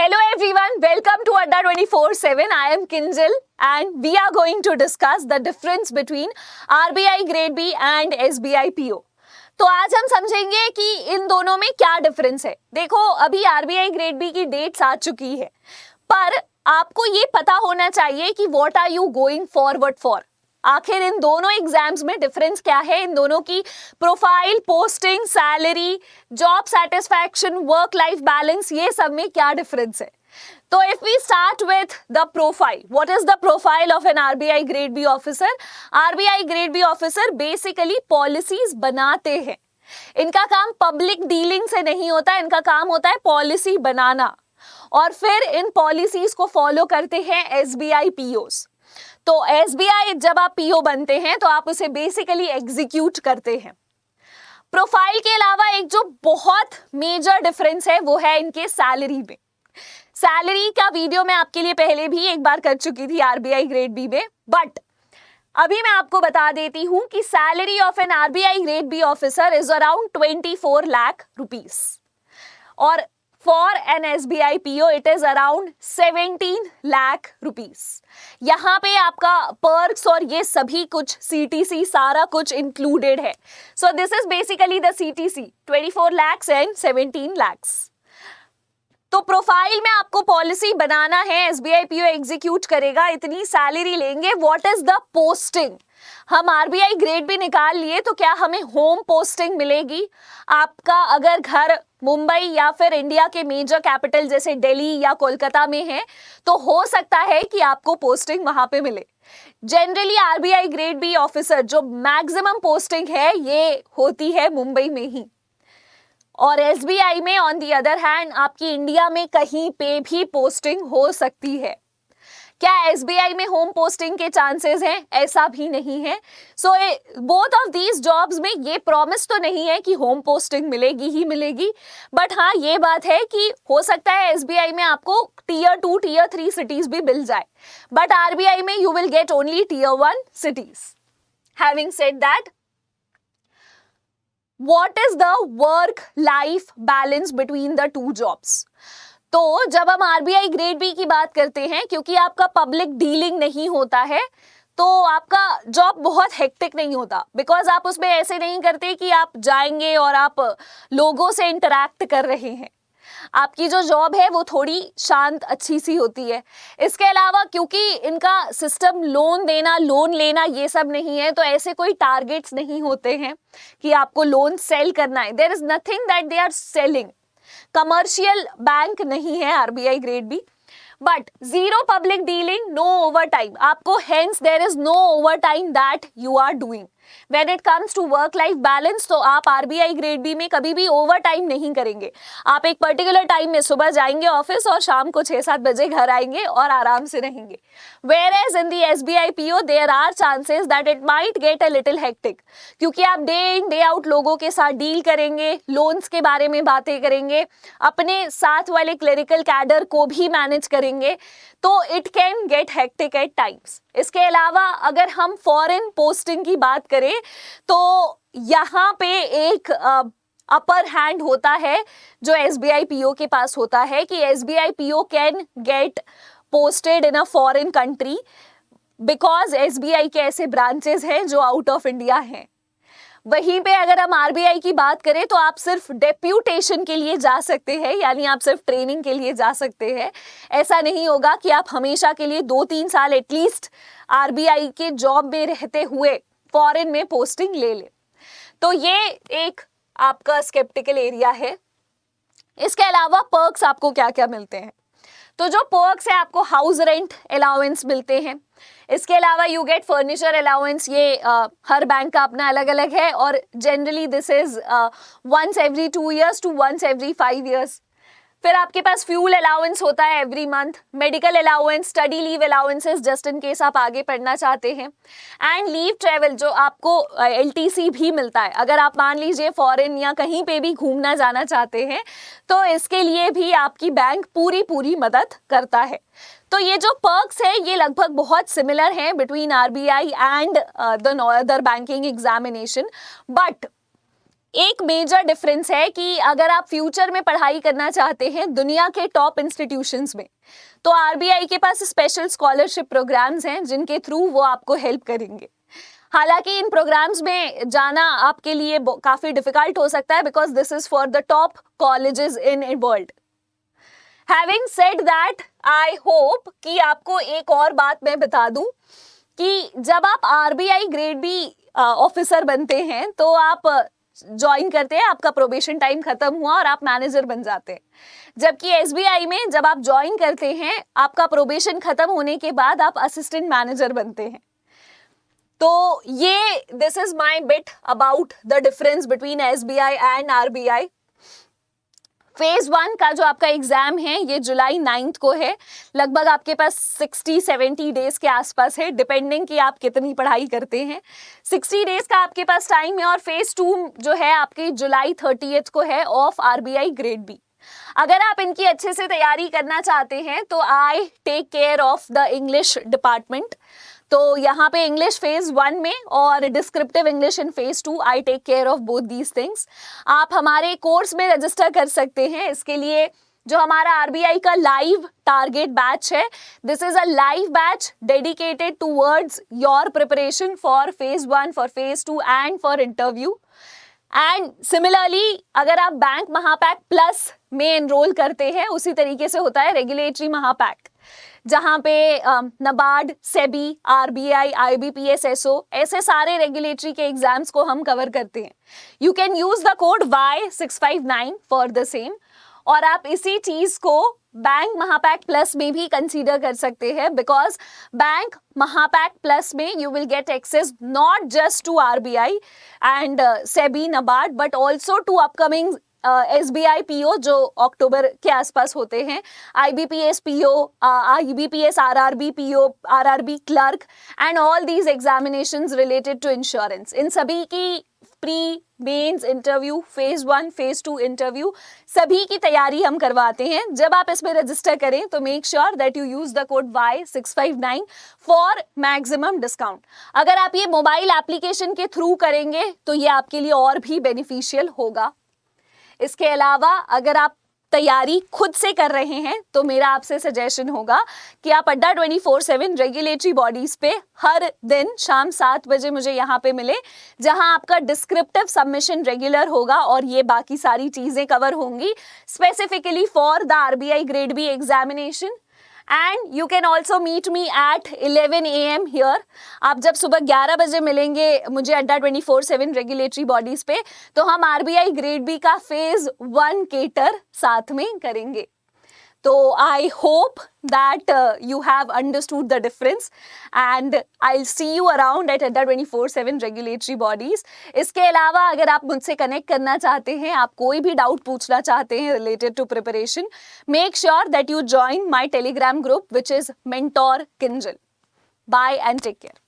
Hello everyone, welcome to Adda 24/7. I am Kinjal and we are going to discuss the difference between RBI Grade B and SBI PO. तो आज हम समझेंगे कि इन दोनों में क्या डिफरेंस है। देखो, अभी RBI Grade B की डेट्स आ चुकी है, पर आपको ये पता होना चाहिए कि what are you going forward for. आखिर इन दोनों एग्जाम्स में डिफरेंस क्या है, इन दोनों की profile, posting, salary, job satisfaction, work life balance, ये सब में क्या डिफरेंस है। तो if we start with the profile, what is the profile of an RBI grade B officer. RBI grade B officer basically policies बनाते हैं। इनका काम पब्लिक डीलिंग से नहीं होता, इनका काम होता है पॉलिसी बनाना और फिर इन पॉलिसीज को फॉलो करते हैं एसबीआई पीओस। तो एसबीआई जब आप पीओ बनते हैं तो आप उसे बेसिकली एग्जीक्यूट करते हैं। प्रोफाइल के अलावा एक जो बहुत मेजर डिफरेंस है वो है इनके सैलरी में। सैलरी का वीडियो मैं आपके लिए पहले भी एक बार कर चुकी थी आरबीआई ग्रेड बी में, बट अभी मैं आपको बता देती हूं कि salary of an RBI grade B officer is around 24 lakh rupees और for an SBI PO it is around 17 lakh rupees. यहाँ पे आपका पर्क्स और ये सभी कुछ सीटीसी सारा कुछ इंक्लूडेड है। So this is basically the CTC 24 lakhs and 17 lakhs। तो प्रोफाइल में आपको पॉलिसी बनाना है, एसबीआई पीओ एग्जीक्यूट करेगा, इतनी सैलरी लेंगे। What is the posting. हम आरबीआई ग्रेड भी निकाल लिए तो क्या हमें होम पोस्टिंग मिलेगी। आपका अगर घर मुंबई या फिर इंडिया के मेजर कैपिटल जैसे दिल्ली या कोलकाता में है तो हो सकता है कि आपको पोस्टिंग वहां पे मिले। Generally RBI grade B officer जो मैक्सिमम पोस्टिंग है ये होती है मुंबई में ही, और एसबीआई में ऑन दी अदर हैंड आपकी इंडिया में कहीं पे भी पोस्टिंग हो सकती है। क्या एसबीआई में होम पोस्टिंग के चांसेस हैं? ऐसा भी नहीं है। So both of these jobs में ये प्रॉमिस तो नहीं है कि होम पोस्टिंग मिलेगी ही मिलेगी, बट हाँ ये बात है कि हो सकता है एसबीआई में आपको टीयर 2 टीयर 3 सिटीज भी मिल जाए, बट आरबीआई में you will get only tier 1 cities. Having said that, what is the work life balance between the two jobs? तो जब हम आरबीआई ग्रेड बी की बात करते हैं, क्योंकि आपका पब्लिक डीलिंग नहीं होता है तो आपका जॉब बहुत हेक्टिक नहीं होता, बिकॉज आप उसमें ऐसे नहीं करते कि आप जाएंगे और आप लोगों से इंटरैक्ट कर रहे हैं। आपकी जो जॉब है वो थोड़ी शांत अच्छी सी होती है। इसके अलावा क्योंकि इनका सिस्टम लोन देना लोन लेना ये सब नहीं है, तो ऐसे कोई टारगेट्स नहीं होते हैं कि आपको लोन सेल करना है। There is nothing that they are selling. Commercial bank नहीं है RBI grade B, but zero public dealing, no over time. आपको hence there is no over time that you are doing. When it comes to work life balance, तो आप RBI grade B में कभी भी over time नहीं करेंगे। आप एक पर्टिकुलर टाइम में सुबह जाएंगे ऑफिस और शाम को 6-7 बजे घर आएंगे और आराम से रहेंगे। Whereas in the SBI PO there are chances that it might get a little hectic, क्योंकि आप डे इन डे आउट लोगों के साथ डील करेंगे, लोन्स के बारे में बातें करेंगे, अपने साथ वाले क्लरिकल कैडर को भी मैनेज करेंगे, तो it can get hectic at times. इसके अलावा अगर हम फॉरेन पोस्टिंग की बात करें तो यहाँ पे एक अपर हैंड होता है जो एसबीआई पीओ के पास होता है कि SBI PO can get posted in a foreign country, because SBI के ऐसे ब्रांचेस हैं जो आउट ऑफ इंडिया हैं। वहीं पे अगर हम आरबीआई की बात करें तो आप सिर्फ डेप्यूटेशन के लिए जा सकते हैं, यानी आप सिर्फ ट्रेनिंग के लिए जा सकते हैं। ऐसा नहीं होगा कि आप हमेशा के लिए 2-3 साल एटलीस्ट आरबीआई के जॉब में रहते हुए फॉरेन में पोस्टिंग ले ले। तो ये एक आपका स्केप्टिकल एरिया है। इसके अलावा पर्क्स आपको क्या क्या मिलते हैं, तो जो पर्क्स है आपको हाउस रेंट अलाउंस मिलते हैं। इसके अलावा यू गेट फर्नीचर अलाउंस। ये हर बैंक का अपना अलग अलग है और generally this is once every 2 years to once every 5 years। फिर आपके पास फ्यूल अलाउंस होता है every month, medical allowance, study leave allowances just in case आप आगे पढ़ना चाहते हैं, एंड लीव ट्रेवल जो आपको एलटीसी भी मिलता है। अगर आप मान लीजिए फॉरेन या कहीं पे भी घूमना जाना चाहते हैं तो इसके लिए भी आपकी बैंक पूरी मदद करता है। तो ये जो पर्क्स है ये लगभग बहुत सिमिलर हैं between RBI and the other banking examination, but एक मेजर डिफरेंस है कि अगर आप फ्यूचर में पढ़ाई करना चाहते हैं दुनिया के टॉप इंस्टीट्यूशंस में, तो आरबीआई के पास स्पेशल स्कॉलरशिप प्रोग्राम्स हैं जिनके थ्रू वो आपको हेल्प करेंगे। हालांकि इन प्रोग्राम्स में जाना आपके लिए काफी डिफिकल्ट हो सकता है because this is for the top colleges in world. Having said that, I hope कि आपको एक और बात मैं बता दूं कि जब आप आरबीआई ग्रेड बी ऑफिसर बनते हैं तो आप ज्वाइन करते हैं, आपका प्रोबेशन टाइम खत्म हुआ और आप मैनेजर बन जाते हैं। जबकि एसबीआई में जब आप ज्वाइन करते हैं आपका प्रोबेशन खत्म होने के बाद आप असिस्टेंट मैनेजर बनते हैं। तो ये this is my bit about the difference between SBI and RBI. Phase 1 का जो आपका एग्जाम है ये जुलाई 9 को है, लगभग आपके पास 60-70 डेज के आसपास है, डिपेंडिंग कि आप कितनी पढ़ाई करते हैं। 60 डेज का आपके पास टाइम है और फेज 2 जो है आपकी जुलाई 30 को है ऑफ आरबीआई ग्रेड बी। अगर आप इनकी अच्छे से तैयारी करना चाहते हैं तो I take care of the English department. तो यहाँ पे इंग्लिश फेज 1 में और descriptive English in phase 2, I take care of both these things. आप हमारे कोर्स में रजिस्टर कर सकते हैं। इसके लिए जो हमारा आरबीआई का लाइव टारगेट बैच है, this is a live batch dedicated towards your preparation for phase 1, for phase 2 and for interview. And similarly अगर आप बैंक महापैक प्लस में एनरोल करते हैं, उसी तरीके से होता है रेगुलेटरी महापैक, जहां पे NABARD, SEBI, RBI, IBPS, SO, ऐसे सारे रेगुलेटरी के एग्जाम्स को हम कवर करते हैं। You can use the code Y659 for the same, और आप इसी चीज को बैंक महापैक प्लस में भी कंसीडर कर सकते हैं, बिकॉज बैंक महापैक प्लस में you will get access not just to RBI and SEBI, NABARD, but also to upcoming SBI PO जो अक्टूबर के आसपास होते हैं, IBPS PO, IBPS RRB PO, RRB clerk and all these examinations related to insurance. इन सभी की pre, mains interview, phase 1, phase 2 interview, सभी की तैयारी हम करवाते हैं। जब आप इसमें रजिस्टर करें तो make sure that you use the code Y659 for maximum discount. अगर आप ये मोबाइल एप्लीकेशन के थ्रू करेंगे तो ये आपके लिए और भी बेनिफिशियल होगा। इसके अलावा अगर आप तैयारी खुद से कर रहे हैं तो मेरा आपसे सजेशन होगा कि आप अड्डा 24/7 रेगुलेटरी बॉडीज पे हर दिन शाम 7 बजे मुझे यहाँ पे मिले, जहाँ आपका डिस्क्रिप्टिव सबमिशन रेगुलर होगा और ये बाकी सारी चीजें कवर होंगी specifically for the RBI grade B examination. And you can also meet me at 11 AM here. आप जब सुबह 11 बजे मिलेंगे मुझे अड्डा 24/7 रेगुलेटरी बॉडीज पे, तो हम आरबीआई ग्रेड बी का फेज 1 केटर साथ में करेंगे। तो I hope that you have understood the difference and I'll see you around at अड्डा 24/7 regulatory bodies। इसके अलावा अगर आप मुझसे कनेक्ट करना चाहते हैं, आप कोई भी डाउट पूछना चाहते हैं related to preparation, make sure that you join my telegram group which is Mentor Kinjal। Bye and take care।